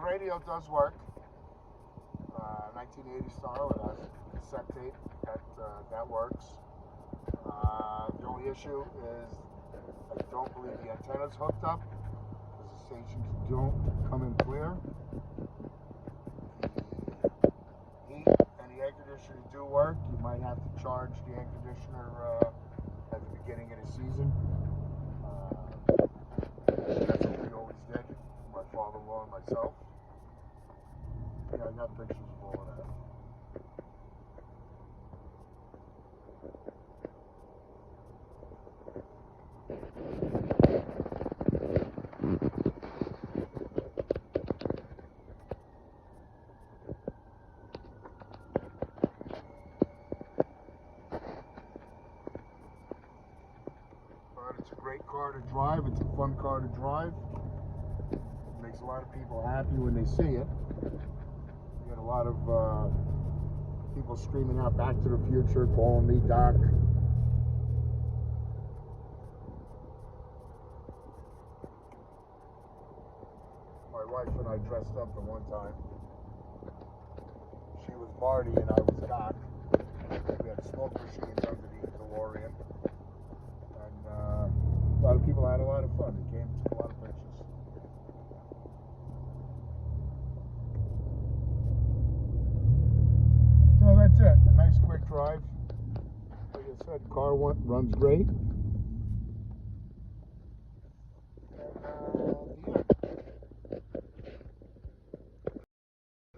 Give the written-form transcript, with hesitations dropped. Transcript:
radio does work. 1980 style. It has cassette tape. That works. The only issue is I don't believe the antenna's hooked up because the stations don't come in clear. The heat and the air conditioner do work. You might have to charge the air conditioner at the beginning of the season. That's what we always did, my father-in-law and myself. Yeah, I got pictures of all of that. It's a great car to drive. It's a fun car to drive. It makes a lot of people happy when they see it. You get a lot of people screaming out "Back to the Future," calling me Doc. My wife and I dressed up at one time. She was Marty and I was Doc. We had smoke machines under the DeLorean. And a lot of people had a lot of fun. They came and took a lot of pictures. So that's it. A nice quick drive. Like I said, car runs great.